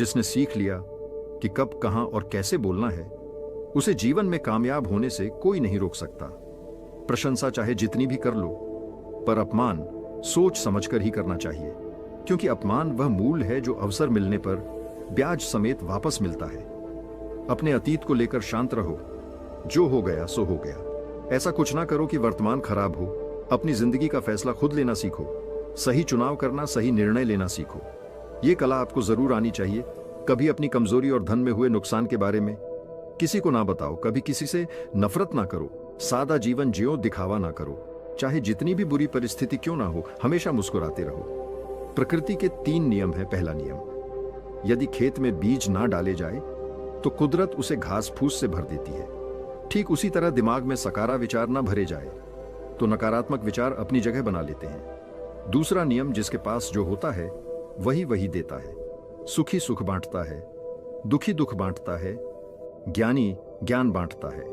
जिसने सीख लिया कि कब, कहां और कैसे बोलना है, उसे जीवन में कामयाब होने से कोई नहीं रोक सकता। प्रशंसा चाहे जितनी भी कर लो, पर अपमान सोच समझकर ही करना चाहिए, क्योंकि अपमान वह मूल है जो अवसर मिलने पर ब्याज समेत वापस मिलता है। अपने अतीत को लेकर शांत रहो, जो हो गया सो हो गया। ऐसा कुछ ना करो कि वर्तमान खराब हो। अपनी जिंदगी का फैसला खुद लेना सीखो, सही चुनाव करना, सही निर्णय लेना सीखो। ये कला आपको जरूर आनी चाहिए। कभी अपनी कमजोरी और धन में हुए नुकसान के बारे में किसी को ना बताओ, कभी किसी से नफरत ना करो, सादा जीवन जियो, दिखावा ना करो। चाहे जितनी भी बुरी परिस्थिति क्यों ना हो, हमेशा मुस्कुराते रहो। प्रकृति के 3 नियम है। पहला नियम, यदि खेत में बीज ना डाले जाए तो कुदरत उसे घास फूस से भर देती है। ठीक उसी तरह दिमाग में सकारात्मक विचार ना भरे जाए तो नकारात्मक विचार अपनी जगह बना लेते हैं। दूसरा नियम, जिसके पास जो होता है वही वही देता है। सुखी सुख बांटता है, दुखी दुख बांटता है, ज्ञानी ज्ञान बांटता है,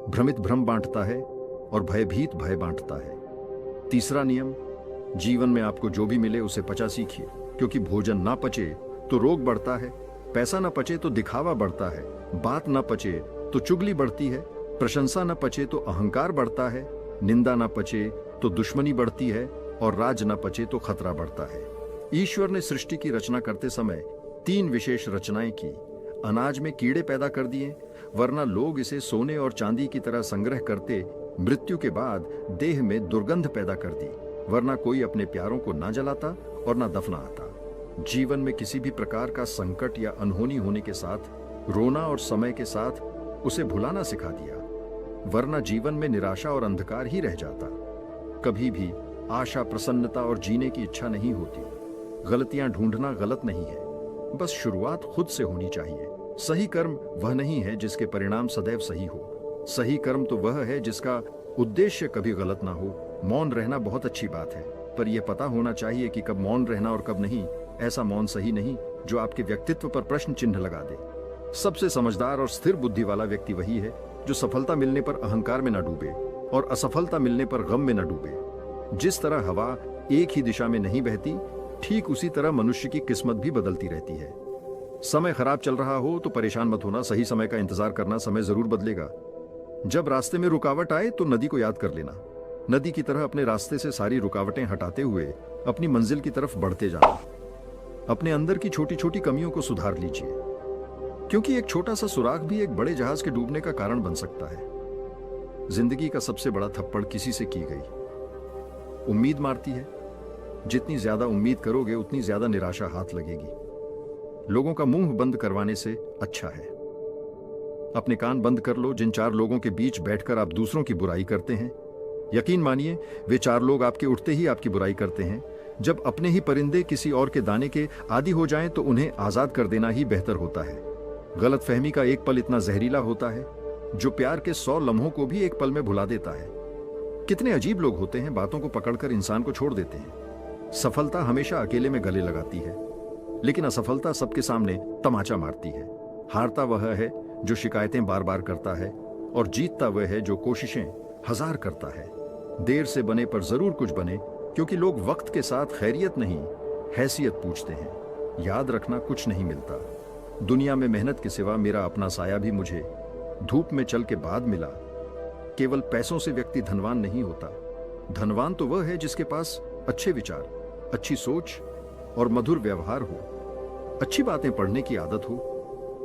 भ्रमित भ्रम बांटता है और भयभीत भय बांटता है। तीसरा नियम, जीवन में आपको जो भी मिले उसे पचा सीखिए, क्योंकि भोजन ना पचे तो रोग बढ़ता है, पैसा ना पचे तो दिखावा बढ़ता है, बात ना पचे तो चुगली बढ़ती है, प्रशंसा ना पचे तो अहंकार बढ़ता है, निंदा ना पचे तो दुश्मनी बढ़ती है और राज ना पचे तो खतरा बढ़ता है। ईश्वर ने सृष्टि की रचना करते समय 3 विशेष रचनाएं की। अनाज में कीड़े पैदा कर दिए, वरना लोग इसे सोने और चांदी की तरह संग्रह करते। मृत्यु के बाद देह में दुर्गंध पैदा कर दी, वरना कोई अपने प्यारों को ना जलाता और ना दफनाता। जीवन में किसी भी प्रकार का संकट या अनहोनी होने के साथ रोना और समय के साथ उसे भुलाना सिखा दिया, वरना जीवन में निराशा और अंधकार ही रह जाता। कभी भी आशा, प्रसन्नता और जीने की इच्छा नहीं होती। गलतियां ढूंढना गलत नहीं है, बस शुरुआत खुद से होनी चाहिए। सही कर्म वह नहीं है जिसके परिणाम सदैव सही हो। सही कर्म तो वह है जिसका उद्देश्य कभी गलत ना हो। मौन रहना बहुत अच्छी बात है, पर यह पता होना चाहिए कि कब मौन रहना और कब नहीं। ऐसा मौन सही नहीं जो आपके व्यक्तित्व पर प्रश्न चिन्ह लगा दे। सबसे समझदार और स्थिर बुद्धि वाला व्यक्ति वही है जो सफलता मिलने पर अहंकार में न डूबे और असफलता मिलने पर गम में न डूबे। जिस तरह हवा एक ही दिशा में नहीं बहती, ठीक उसी तरह मनुष्य की किस्मत भी बदलती रहती है। समय खराब चल रहा हो तो परेशान मत होना, सही समय का इंतजार करना, समय जरूर बदलेगा। जब रास्ते में रुकावट आए तो नदी को याद कर लेना। नदी की तरह अपने रास्ते से सारी रुकावटें हटाते हुए अपनी मंजिल की तरफ बढ़ते जाना। अपने अंदर की छोटी छोटी कमियों को सुधार लीजिए, क्योंकि एक छोटा सा सुराख भी एक बड़े जहाज के डूबने का कारण बन सकता है। जिंदगी का सबसे बड़ा थप्पड़ किसी से की गई उम्मीद मारती है। जितनी ज्यादा उम्मीद करोगे उतनी ज्यादा निराशा हाथ लगेगी। लोगों का मुंह बंद करवाने से अच्छा है अपने कान बंद कर लो। जिन 4 लोगों के बीच बैठकर आप दूसरों की बुराई करते हैं, यकीन मानिए वे 4 लोग आपके उठते ही आपकी बुराई करते हैं। जब अपने ही परिंदे किसी और के दाने के आदी हो जाएं तो उन्हें आजाद कर देना ही बेहतर होता है। गलत फहमी का एक पल इतना जहरीला होता है जो प्यार के 100 लम्हों को भी एक पल में भुला देता है। कितने अजीब लोग होते हैं, बातों को पकड़कर इंसान को छोड़ देते हैं। सफलता हमेशा अकेले में गले लगाती है, लेकिन असफलता सबके सामने तमाचा मारती है। हारता वह है जो शिकायतें बार बार करता है और जीतता वह है जो कोशिशें 1000 करता है। देर से बने पर जरूर कुछ बने, क्योंकि लोग वक्त के साथ खैरियत नहीं हैसियत पूछते हैं। याद रखना, कुछ नहीं मिलता दुनिया में मेहनत के सिवा। मेरा अपना साया भी मुझे धूप में चल के बाद मिला। केवल पैसों से व्यक्ति धनवान नहीं होता। धनवान तो वह है जिसके पास अच्छे विचार, अच्छी सोच और मधुर व्यवहार हो। अच्छी बातें पढ़ने की आदत हो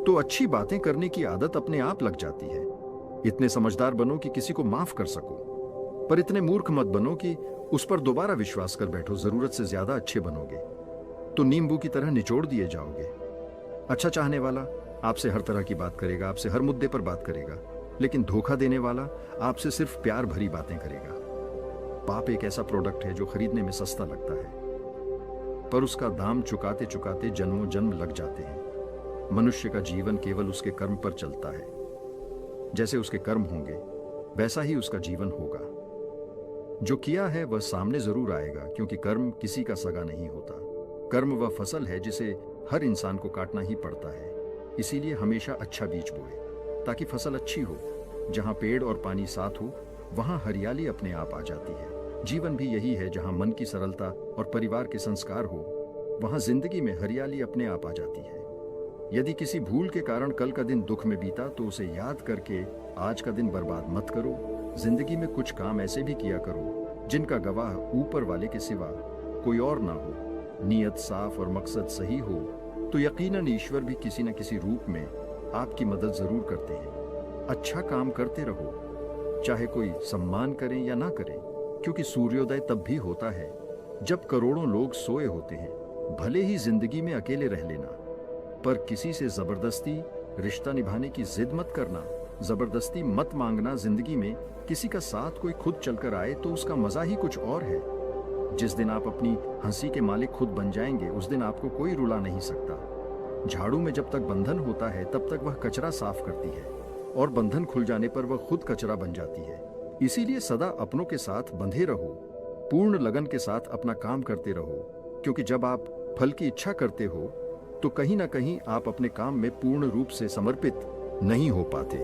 तो अच्छी बातें करने की आदत अपने आप लग जाती है। इतने समझदार बनो कि किसी को माफ कर सको, पर इतने मूर्ख मत बनो कि उस पर दोबारा विश्वास कर बैठो। जरूरत से ज्यादा अच्छे बनोगे तो नींबू की तरह निचोड़ दिए जाओगे। अच्छा चाहने वाला आपसे हर तरह की बात करेगा, आपसे हर मुद्दे पर बात करेगा, लेकिन धोखा देने वाला आपसे सिर्फ प्यार भरी बातें करेगा। पाप एक ऐसा प्रोडक्ट है जो खरीदने में सस्ता लगता है, पर उसका दाम चुकाते चुकाते जन्मों जन्म लग जाते हैं। मनुष्य का जीवन केवल उसके कर्म पर चलता है। जैसे उसके कर्म होंगे वैसा ही उसका जीवन होगा। जो किया है वह सामने जरूर आएगा, क्योंकि कर्म किसी का सगा नहीं होता। कर्म वह फसल है जिसे हर इंसान को काटना ही पड़ता है। इसीलिए हमेशा अच्छा बीज बोए ताकि फसल अच्छी हो। जहां पेड़ और पानी साथ हो वहां हरियाली अपने आप आ जाती है। जीवन भी यही है, जहां मन की सरलता और परिवार के संस्कार हो वहां जिंदगी में हरियाली अपने आप आ जाती है। यदि किसी भूल के कारण कल का दिन दुख में बीता तो उसे याद करके आज का दिन बर्बाद मत करो। जिंदगी में कुछ काम ऐसे भी किया करो जिनका गवाह ऊपर वाले के सिवा कोई और ना हो। नीयत साफ और मकसद सही हो तो यकीनन ईश्वर भी किसी न किसी रूप में आपकी मदद जरूर करते हैं। अच्छा काम करते रहो, चाहे कोई सम्मान करें या ना करें, क्योंकि सूर्योदय तब भी होता है जब करोड़ों लोग सोए होते हैं। भले ही जिंदगी में अकेले रह लेना, पर किसी से जबरदस्ती रिश्ता निभाने की जिद मत करना। जबरदस्ती मत मांगना। जिंदगी में किसी का साथ कोई खुद चलकर आए तो उसका मजा ही कुछ और है। जिस दिन आप अपनी हंसी के मालिक खुद बन जाएंगे उस दिन आपको कोई रुला नहीं सकता। झाड़ू में जब तक बंधन होता है तब तक वह कचरा साफ करती है और बंधन खुल जाने पर वह खुद कचरा बन जाती है। इसीलिए सदा अपनों के साथ बंधे रहो, पूर्ण लगन के साथ अपना काम करते रहो, क्योंकि जब आप फल की इच्छा करते हो तो कहीं ना कहीं आप अपने काम में पूर्ण रूप से समर्पित नहीं हो पाते।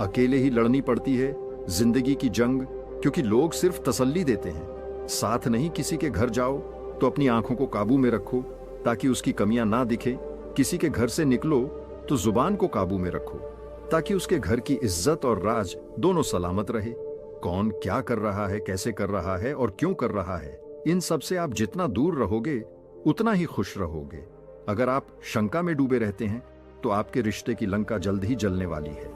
अकेले ही लड़नी पड़ती है जिंदगी की जंग, क्योंकि लोग सिर्फ तसल्ली देते हैं। साथ नहीं किसी के घर जाओ तो अपनी आंखों को काबू में रखो ताकि उसकी कमियां ना दिखे। किसी के घर से निकलो तो जुबान को काबू में रखो ताकि उसके घर की इज्जत और राज दोनों सलामत रहे। कौन क्या कर रहा है, कैसे कर रहा है और क्यों कर रहा है, इन सब से आप जितना दूर रहोगे उतना ही खुश रहोगे। अगर आप शंका में डूबे रहते हैं तो आपके रिश्ते की लंका जल्द ही जलने वाली है।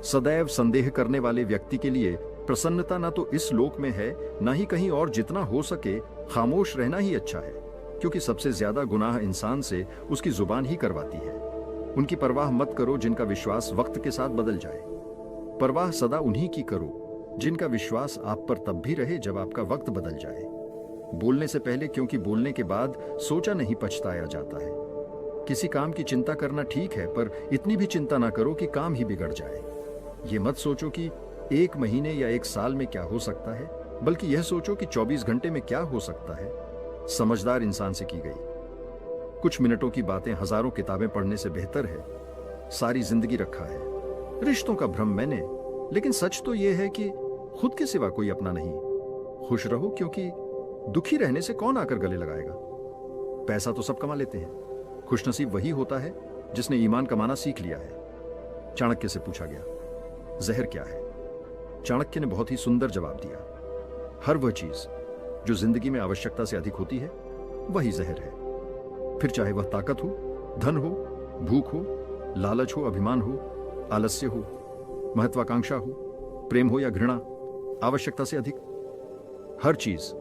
सदैव संदेह करने वाले व्यक्ति के लिए प्रसन्नता ना तो इस लोक में है ना ही कहीं और। जितना हो सके खामोश रहना ही अच्छा है, क्योंकि सबसे ज्यादा गुनाह इंसान से उसकी जुबान ही करवाती है। उनकी परवाह मत करो जिनका विश्वास वक्त के साथ बदल जाए। परवाह सदा उन्हीं की करो जिनका विश्वास आप पर तब भी रहे जब आपका वक्त बदल जाए। बोलने से पहले, क्योंकि बोलने के बाद सोचा नहीं पछताया जाता है। किसी काम की चिंता करना ठीक है, पर इतनी भी चिंता ना करो कि काम ही बिगड़ जाए। ये मत सोचो कि 1 महीने या 1 साल में क्या हो सकता है, बल्कि यह सोचो कि 24 घंटे में क्या हो सकता है। समझदार इंसान से की गई कुछ मिनटों की बातें हजारों किताबें पढ़ने से बेहतर है। सारी जिंदगी रखा है रिश्तों का भ्रम मैंने, लेकिन सच तो यह है कि खुद के सिवा कोई अपना नहीं। खुश रहो, क्योंकि दुखी रहने से कौन आकर गले लगाएगा। पैसा तो सब कमा लेते हैं, खुशनसीब वही होता है जिसने ईमान कमाना सीख लिया है। चाणक्य से पूछा गया, जहर क्या है? चाणक्य ने बहुत ही सुंदर जवाब दिया, हर वह चीज जो जिंदगी में आवश्यकता से अधिक होती है वही जहर है। फिर चाहे वह ताकत हो, धन हो, भूख हो, लालच हो, अभिमान हो, आलस्य हो, महत्वाकांक्षा हो, प्रेम हो या घृणा, आवश्यकता से अधिक हर चीज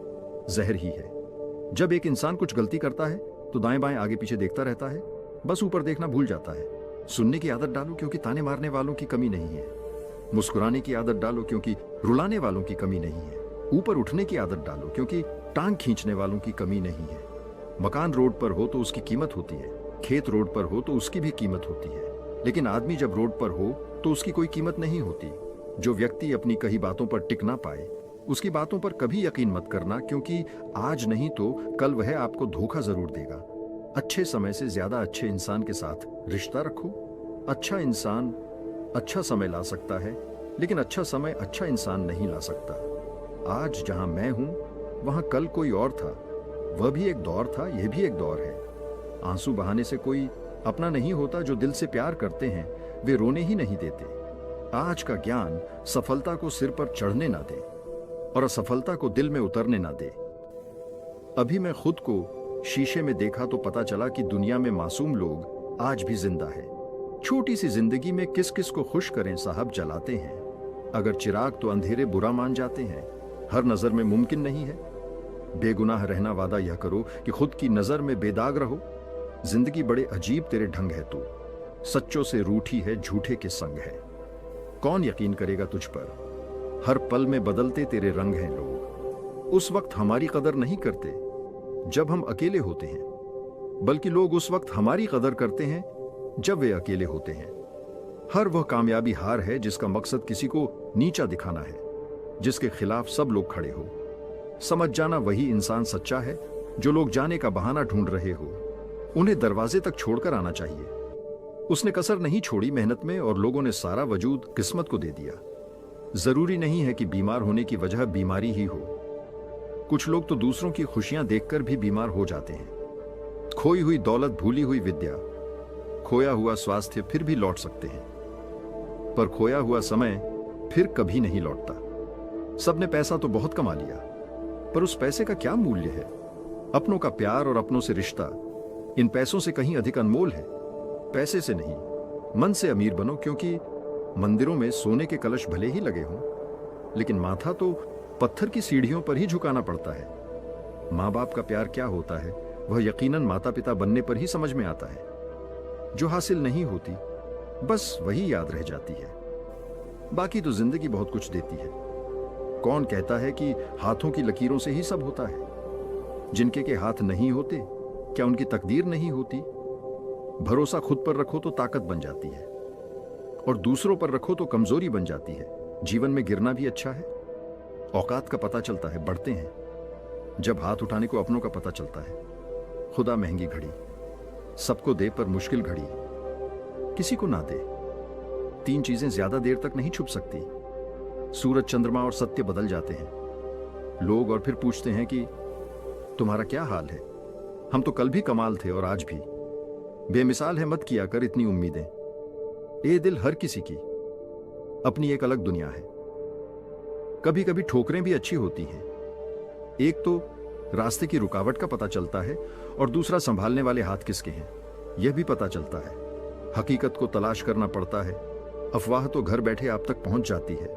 जहर ही है। जब एक इंसान कुछ गलती करता है तो दाएं बाएं आगे पीछे देखता रहता है, बस ऊपर देखना भूल जाता है। सुनने की आदत डालो, क्योंकि ताने मारने वालों की कमी नहीं है। मुस्कुराने की आदत डालो, क्योंकि रुलाने वालों की कमी नहीं है। ऊपर उठने की आदत डालो, क्योंकि टांग खींचने वालों की कमी नहीं है। मकान रोड पर हो तो उसकी कीमत होती है, खेत रोड पर हो तो उसकी भी कीमत होती है, लेकिन आदमी जब रोड पर हो तो उसकी कोई कीमत नहीं होती। जो व्यक्ति अपनी कही बातों पर टिक ना पाए उसकी बातों पर कभी यकीन मत करना, क्योंकि आज नहीं तो कल वह आपको धोखा जरूर देगा। अच्छे समय से ज्यादा अच्छे इंसान के साथ रिश्ता रखो। अच्छा इंसान अच्छा समय ला सकता है, लेकिन अच्छा समय अच्छा इंसान नहीं ला सकता। आज जहां मैं हूं वहां कल कोई और था, वह भी एक दौर था, यह भी एक दौर है। आंसू बहाने से कोई अपना नहीं होता। जो दिल से प्यार करते हैं वे रोने ही नहीं देते। आज का ज्ञान सफलता को सिर पर चढ़ने ना दे और असफलता को दिल में उतरने ना दे। अभी मैं खुद को शीशे में देखा तो पता चला कि दुनिया में मासूम लोग आज भी जिंदा है। छोटी सी जिंदगी में किस किस को खुश करें साहब, जलाते हैं। अगर चिराग तो अंधेरे बुरा मान जाते हैं। हर नजर में मुमकिन नहीं है। बेगुनाह रहना वादा यह करो कि खुद की नजर में बेदाग रहो। जिंदगी बड़े अजीब तेरे ढंग है, तू सच्चों से रूठी है, झूठे के संग है। कौन यकीन करेगा तुझ पर? हर पल में बदलते तेरे रंग हैं लोग। उस वक्त हमारी कदर नहीं करते जब हम अकेले होते हैं, बल्कि लोग उस वक्त हमारी कदर करते हैं जब वे अकेले होते हैं। हर वह कामयाबी हार है जिसका मकसद किसी को नीचा दिखाना है, जिसके खिलाफ सब लोग खड़े हो। समझ जाना वही इंसान सच्चा है जो लोग जाने का बहाना ढूंढ रहे हो उन्हें दरवाजे तक छोड़कर आना चाहिए। उसने कसर नहीं छोड़ी मेहनत में और लोगों ने सारा वजूद किस्मत को दे दिया। जरूरी नहीं है कि बीमार होने की वजह बीमारी ही हो। कुछ लोग तो दूसरों की खुशियां देखकर भी बीमार हो जाते हैं। खोई हुई दौलत, भूली हुई विद्या, खोया हुआ स्वास्थ्य फिर भी लौट सकते हैं, पर खोया हुआ समय फिर कभी नहीं लौटता। सबने पैसा तो बहुत कमा लिया, पर उस पैसे का क्या मूल्य है? अपनों का प्यार और अपनों से रिश्ता इन पैसों से कहीं अधिक अनमोल है। पैसे से नहीं, मन से अमीर बनो, क्योंकि मंदिरों में सोने के कलश भले ही लगे हों, लेकिन माथा तो पत्थर की सीढ़ियों पर ही झुकाना पड़ता है। माँ बाप का प्यार क्या होता है वह यकीनन माता पिता बनने पर ही समझ में आता है। जो हासिल नहीं होती बस वही याद रह जाती है। बाकी तो जिंदगी बहुत कुछ देती है। कौन कहता है कि हाथों की लकीरों से ही सब होता है? जिनके के हाथ नहीं होते क्या उनकी तकदीर नहीं होती? भरोसा खुद पर रखो तो ताकत बन जाती है, और दूसरों पर रखो तो कमजोरी बन जाती है। जीवन में गिरना भी अच्छा है। औकात का पता चलता है, बढ़ते हैं जब हाथ उठाने को अपनों का पता चलता है। खुदा महंगी घड़ी सबको दे, पर मुश्किल घड़ी किसी को ना दे। तीन चीजें ज्यादा देर तक नहीं छुप सकती। सूरज, चंद्रमा और सत्य बदल जाते हैं। लोग और फिर पूछते हैं कि तुम्हारा क्या हाल है? हम तो कल भी कमाल थे और आज भी। बेमिसाल है, मत किया कर इतनी उम्मीदें। ए दिल, हर किसी की अपनी एक अलग दुनिया है। कभी कभी ठोकरें भी अच्छी होती हैं। एक तो रास्ते की रुकावट का पता चलता है, और दूसरा संभालने वाले हाथ किसके हैं यह भी पता चलता है। हकीकत को तलाश करना पड़ता है। अफवाह तो घर बैठे आप तक पहुंच जाती है।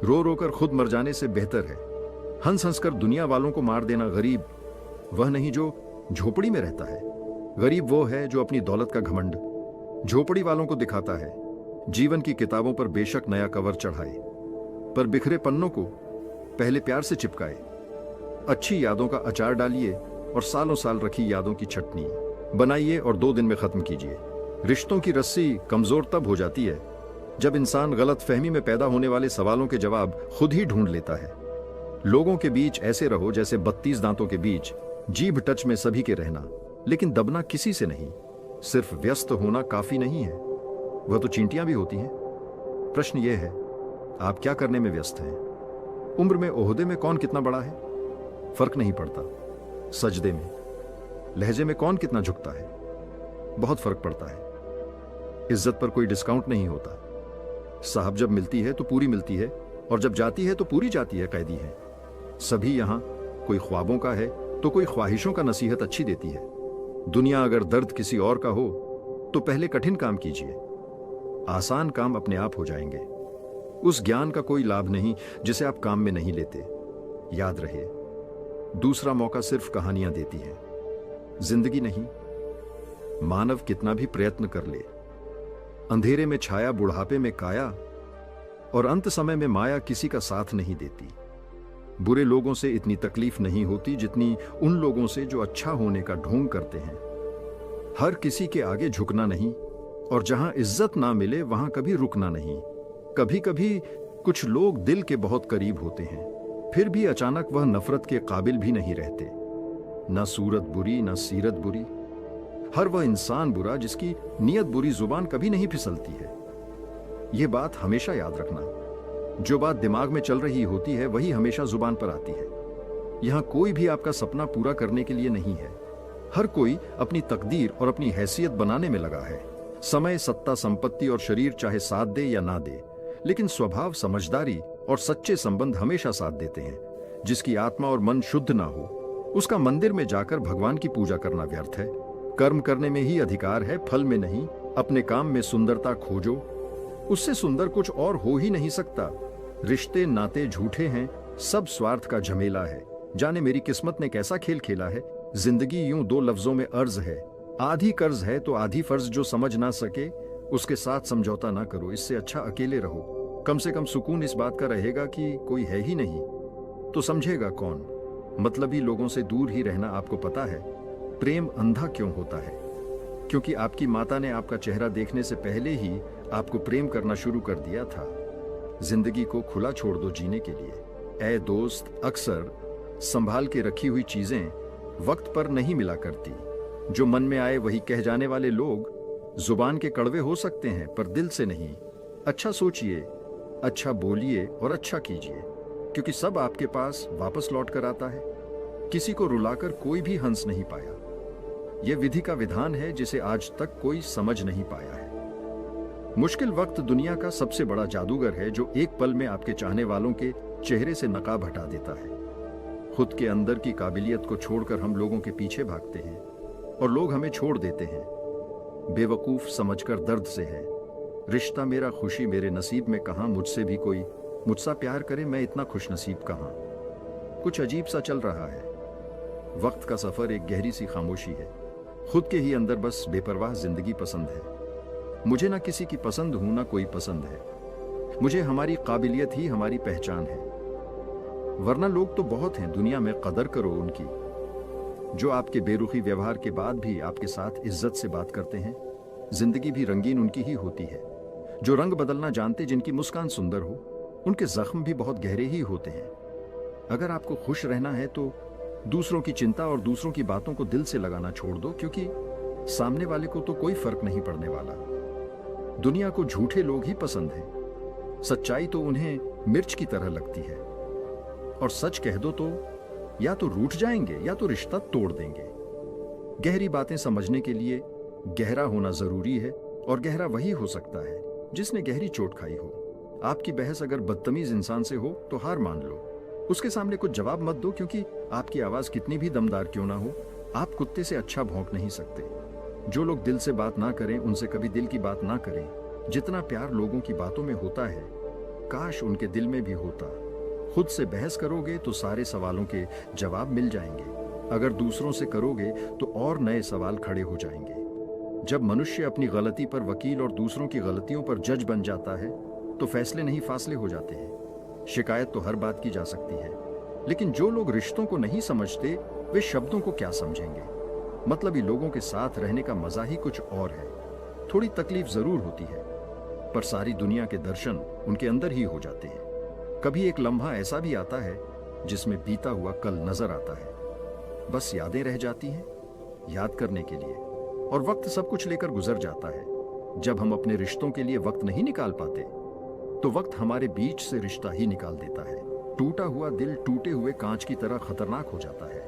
रो रो कर खुद मर जाने से बेहतर है हंस हंस कर दुनिया वालों को मार देना। गरीब वह नहीं जो झोपड़ी में रहता है, गरीब वो है जो अपनी दौलत का घमंड झोपड़ी वालों को दिखाता है। जीवन की किताबों पर बेशक नया कवर चढ़ाए, पर बिखरे पन्नों को पहले प्यार से चिपकाए। अच्छी यादों का अचार डालिए और सालों साल रखी यादों की छटनी बनाइए और 2 दिन में खत्म कीजिए। रिश्तों की रस्सी कमजोर तब हो जाती है जब इंसान गलत फहमी में पैदा होने वाले सवालों के जवाब खुद ही ढूंढ लेता है। लोगों के बीच ऐसे रहो जैसे 32 दांतों के बीच, जीभ टच में सभी के रहना, लेकिन दबना किसी से नहीं। सिर्फ व्यस्त होना काफी नहीं है, वह तो चींटियां भी होती हैं। प्रश्न यह है, आप क्या करने में व्यस्त हैं? उम्र में, ओहदे में कौन कितना बड़ा है फर्क नहीं पड़ता। सजदे में, लहजे में कौन कितना झुकता है बहुत फर्क पड़ता है। इज्जत पर कोई डिस्काउंट नहीं होता। साहब जब मिलती है तो पूरी मिलती है, और जब जाती है तो पूरी जाती है। कैदी है सभी यहां, कोई ख्वाबों का है तो कोई ख्वाहिशों का नसीहत अच्छी देती है। दुनिया अगर दर्द किसी और का हो तो पहले कठिन काम कीजिए, आसान काम अपने आप हो जाएंगे। उस ज्ञान का कोई लाभ नहीं जिसे आप काम में नहीं लेते। याद रहे, दूसरा मौका सिर्फ कहानियां देती है, जिंदगी नहीं। मानव कितना भी प्रयत्न कर ले, अंधेरे में छाया, बुढ़ापे में काया, और अंत समय में माया किसी का साथ नहीं देती। बुरे लोगों से इतनी तकलीफ नहीं होती जितनी उन लोगों से जो अच्छा होने का ढोंग करते हैं। हर किसी के आगे झुकना नहीं, और जहां इज्जत ना मिले वहां कभी रुकना नहीं। कभी कभी कुछ लोग दिल के बहुत करीब होते हैं, फिर भी अचानक वह नफरत के काबिल भी नहीं रहते। ना सूरत बुरी, ना सीरत बुरी, हर वह इंसान बुरा जिसकी नीयत बुरी। जुबान कभी नहीं फिसलती है, यह बात हमेशा याद रखना। जो बात दिमाग में चल रही होती है वही हमेशा जुबान पर आती है। यहां कोई भी आपका सपना पूरा करने के लिए नहीं है। हर कोई अपनी तकदीर और अपनी हैसियत बनाने में लगा है। समय, सत्ता, संपत्ति और शरीर चाहे साथ दे या ना दे, लेकिन स्वभाव, समझदारी और सच्चे संबंध हमेशा साथ देते हैं। जिसकी आत्मा और मन शुद्ध ना हो उसका मंदिर में जाकर भगवान की पूजा करना व्यर्थ है। कर्म करने में ही अधिकार है, फल में नहीं। अपने काम में सुंदरता खोजो, उससे सुंदर कुछ और हो ही नहीं सकता। रिश्ते नाते झूठे हैं, सब स्वार्थ का झमेला है। जाने मेरी किस्मत ने कैसा खेल खेला है। जिंदगी यूं 2 लफ्जों में अर्ज है। आधी कर्ज है तो आधी फर्ज। जो समझ ना सके उसके साथ समझौता ना करो, इससे अच्छा अकेले रहो। कम से कम सुकून इस बात का रहेगा कि कोई है ही नहीं, तो समझेगा कौन। मतलबी लोगों से दूर ही रहना। आपको पता है प्रेम अंधा क्यों होता है? क्योंकि आपकी माता ने आपका चेहरा देखने से पहले ही आपको प्रेम करना शुरू कर दिया था। जिंदगी को खुला छोड़ दो जीने के लिए। ऐ दोस्त, अक्सर संभाल के रखी हुई चीजें वक्त पर नहीं मिला करती। जो मन में आए वही कह जाने वाले लोग जुबान के कड़वे हो सकते हैं, पर दिल से नहीं। अच्छा सोचिए, अच्छा बोलिए और अच्छा कीजिए, क्योंकि सब आपके पास वापस लौट कर आता है। किसी को रुलाकर कोई भी हंस नहीं पाया। यह विधि का विधान है जिसे आज तक कोई समझ नहीं पाया है। मुश्किल वक्त दुनिया का सबसे बड़ा जादूगर है जो एक पल में आपके चाहने वालों के चेहरे से नकाब हटा देता है। खुद के अंदर की काबिलियत को छोड़कर हम लोगों के पीछे भागते हैं और लोग हमें छोड़ देते हैं, बेवकूफ समझकर दर्द से है। रिश्ता मेरा खुशी मेरे नसीब में कहाँ, मुझसे भी कोई मुझसा प्यार करे, मैं इतना खुश नसीब कहाँ। कुछ अजीब सा चल रहा है। वक्त का सफर एक गहरी सी खामोशी है। खुद के ही अंदर बस बेपरवाह जिंदगी पसंद है। मुझे ना किसी की पसंद हूं ना कोई पसंद है। मुझे हमारी काबिलियत ही हमारी पहचान है। वरना लोग तो बहुत हैं, दुनिया में कदर करो उनकी, जो आपके बेरुखी व्यवहार के बाद भी आपके साथ इज्जत से बात करते हैं। जिंदगी भी रंगीन उनकी ही होती है जो रंग बदलना जानते, जिनकी मुस्कान सुंदर हो। उनके जख्म भी बहुत गहरे ही होते हैं। अगर आपको खुश रहना है तो दूसरों की चिंता और दूसरों की बातों को दिल से लगाना छोड़ दो, क्योंकि सामने वाले को तो कोई फर्क नहीं पड़ने वाला। दुनिया को झूठे लोग ही पसंद हैं। सच्चाई तो उन्हें मिर्च की तरह लगती है, और सच कह दो तो या तो रूठ जाएंगे या तो रिश्ता तोड़ देंगे। गहरी बातें समझने के लिए गहरा होना जरूरी है, और गहरा वही हो सकता है जिसने गहरी चोट खाई हो। आपकी बहस अगर बदतमीज इंसान से हो तो हार मान लो, उसके सामने कुछ जवाब मत दो, क्योंकि आपकी आवाज कितनी भी दमदार क्यों ना हो, आप कुत्ते से अच्छा भौंक नहीं सकते। जो लोग दिल से बात ना करें उनसे कभी दिल की बात ना करें। जितना प्यार लोगों की बातों में होता है, काश उनके दिल में भी होता। खुद से बहस करोगे तो सारे सवालों के जवाब मिल जाएंगे। अगर दूसरों से करोगे तो और नए सवाल खड़े हो जाएंगे। जब मनुष्य अपनी गलती पर वकील और दूसरों की गलतियों पर जज बन जाता है तो फैसले नहीं फासले हो जाते हैं। शिकायत तो हर बात की जा सकती है, लेकिन जो लोग रिश्तों को नहीं समझते वे शब्दों को क्या समझेंगे। मतलबी लोगों के साथ रहने का मजा ही कुछ और है। थोड़ी तकलीफ जरूर होती है, पर सारी दुनिया के दर्शन उनके अंदर ही हो जाते हैं। कभी एक लम्हा ऐसा भी आता है जिसमें बीता हुआ कल नजर आता है। बस यादें रह जाती हैं याद करने के लिए, और वक्त सब कुछ लेकर गुजर जाता है। जब हम अपने रिश्तों के लिए वक्त नहीं निकाल पाते तो वक्त हमारे बीच से रिश्ता ही निकाल देता है। टूटा हुआ दिल टूटे हुए कांच की तरह खतरनाक हो जाता है।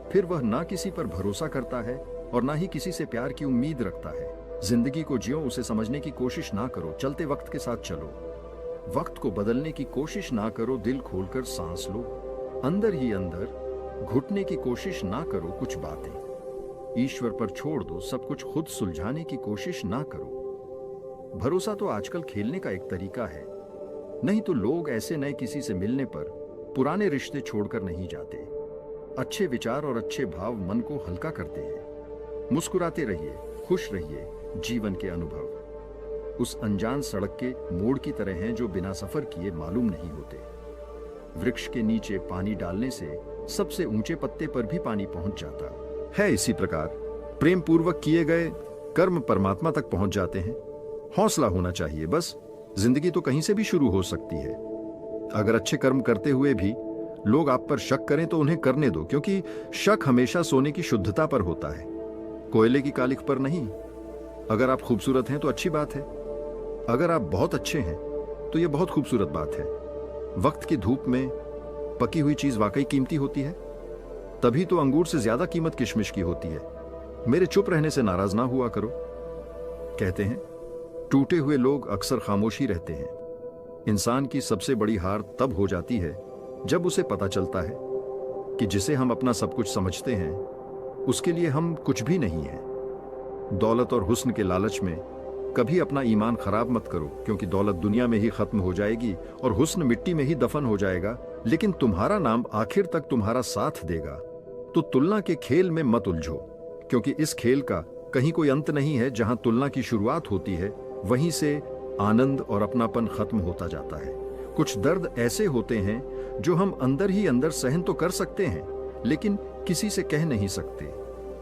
फिर वह ना किसी पर भरोसा करता है और ना ही किसी से प्यार की उम्मीद रखता है। जिंदगी को जियो, उसे समझने की कोशिश ना करो, चलते वक्त के साथ चलो। वक्त को बदलने की कोशिश ना करो, दिल खोलकर सांस लो। अंदर ही अंदर घुटने की कोशिश ना करो कुछ बातें। ईश्वर पर छोड़ दो, सब कुछ खुद सुलझाने की कोशिश ना करो। भरोसा तो आजकल खेलने का एक तरीका है, नहीं तो लोग ऐसे नए किसी से मिलने पर पुराने रिश्ते छोड़कर नहीं जाते। अच्छे विचार और अच्छे भाव मन को हल्का करते हैं। मुस्कुराते रहिए, खुश रहिए। जीवन के अनुभव उस अनजान सड़क के मोड़ की तरह हैं जो बिना सफर किए मालूम नहीं होते। वृक्ष के नीचे पानी डालने से सबसे ऊंचे पत्ते पर भी पानी पहुंच जाता है। इसी प्रकार प्रेम पूर्वक किए गए कर्म परमात्मा तक पहुंच जाते हैं। हौसला होना चाहिए बस। जिंदगी तो कहीं से भी शुरू हो सकती है। अगर अच्छे कर्म करते हुए भी लोग आप पर शक करें तो उन्हें करने दो, क्योंकि शक हमेशा सोने की शुद्धता पर होता है, कोयले की कालिख पर नहीं। अगर आप खूबसूरत हैं तो अच्छी बात है, अगर आप बहुत अच्छे हैं तो यह बहुत खूबसूरत बात है। वक्त की धूप में पकी हुई चीज वाकई कीमती होती है। तभी तो अंगूर से ज्यादा कीमत किशमिश की होती है। मेरे चुप रहने से नाराज ना हुआ करो। कहते हैं टूटे हुए लोग अक्सर खामोशी रहते हैं। इंसान की सबसे बड़ी हार तब हो जाती है जब उसे पता चलता है कि जिसे हम अपना सब कुछ समझते हैं उसके लिए हम कुछ भी नहीं है। दौलत और हुस्न के लालच में कभी अपना ईमान खराब मत करो, क्योंकि दौलत दुनिया में ही खत्म हो जाएगी और हुस्न मिट्टी में ही दफन हो जाएगा, लेकिन तुम्हारा नाम आखिर तक तुम्हारा साथ देगा। तो तुलना के खेल में मत उलझो, क्योंकि इस खेल का कहीं कोई अंत नहीं है। जहां तुलना की शुरुआत होती है वहीं से आनंद और अपनापन खत्म होता जाता है। कुछ दर्द ऐसे होते हैं जो हम अंदर ही अंदर सहन तो कर सकते हैं, लेकिन किसी से कह नहीं सकते।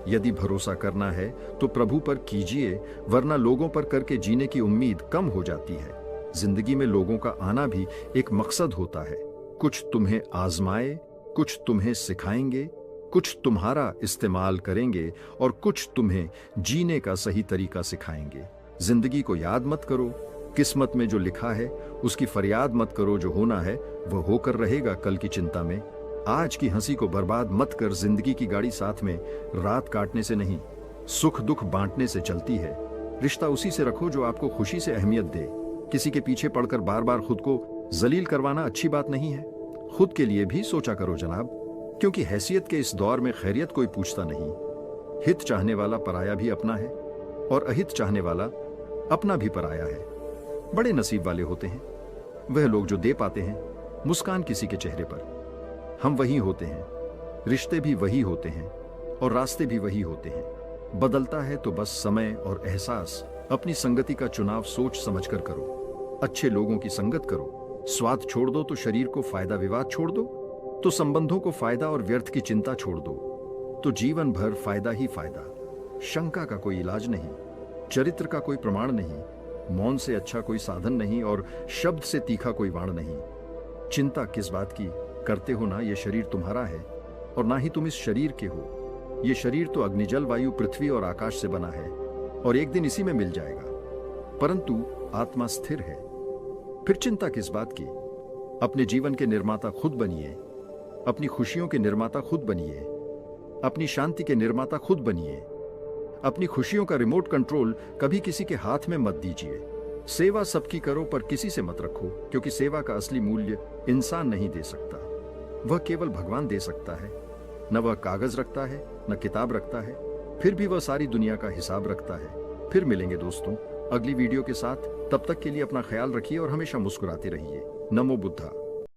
यदि भरोसा करना है तो प्रभु पर कीजिए, वरना लोगों पर करके जीने की उम्मीद कम हो जाती है। जिंदगी में लोगों का आना भी एक मकसद होता है। कुछ तुम्हें आजमाए, कुछ तुम्हें सिखाएंगे, कुछ तुम्हारा इस्तेमाल करेंगे और कुछ तुम्हें जीने का सही तरीका सिखाएंगे। जिंदगी को याद मत करो, किस्मत में जो लिखा है उसकी फरियाद मत करो। जो होना है वह होकर रहेगा कल की चिंता में। आज की हंसी को बर्बाद मत कर। जिंदगी की गाड़ी साथ में रात काटने से नहीं, सुख दुख बांटने से चलती है। रिश्ता उसी से रखो जो आपको खुशी से अहमियत दे। किसी के पीछे पड़कर बार बार खुद को जलील करवाना अच्छी बात नहीं है। खुद के लिए भी सोचा करो जनाब, क्योंकि हैसियत के इस दौर में खैरियत कोई पूछता नहीं। हित चाहने वाला पराया भी अपना है और अहित चाहने वाला अपना भी पराया है। बड़े नसीब वाले होते हैं वह लोग जो दे पाते हैं मुस्कान किसी के चेहरे पर। हम वही होते हैं, रिश्ते भी वही होते हैं और रास्ते भी वही होते हैं। बदलता है तो बस समय और एहसास। अपनी संगति का चुनाव सोच समझकर करो। अच्छे लोगों की संगत करो। स्वाद छोड़ दो तो शरीर को फायदा, विवाद छोड़ दो तो संबंधों को फायदा और व्यर्थ की चिंता छोड़ दो तो जीवन भर फायदा ही फायदा। शंका का कोई इलाज नहीं, चरित्र का कोई प्रमाण नहीं, मौन से अच्छा कोई साधन नहीं और शब्द से तीखा कोई वाण नहीं। चिंता किस बात की करते हो ना, ये शरीर तुम्हारा है और ना ही तुम इस शरीर के हो। ये शरीर तो अग्नि जल वायु पृथ्वी और आकाश से बना है और एक दिन इसी में मिल जाएगा, परंतु आत्मा स्थिर है। फिर चिंता किस बात की। अपने जीवन के निर्माता खुद बनिए, अपनी खुशियों के निर्माता खुद बनिए, अपनी शांति के निर्माता खुद बनिए। अपनी खुशियों का रिमोट कंट्रोल कभी किसी के हाथ में मत दीजिए। सेवा सबकी करो पर किसी से मत रखो, क्योंकि सेवा का असली मूल्य इंसान नहीं दे सकता, वह केवल भगवान दे सकता है। न वह कागज रखता है न किताब रखता है, फिर भी वह सारी दुनिया का हिसाब रखता है। फिर मिलेंगे दोस्तों अगली वीडियो के साथ। तब तक के लिए अपना ख्याल रखिए और हमेशा मुस्कुराते रहिए। नमो बुद्धा।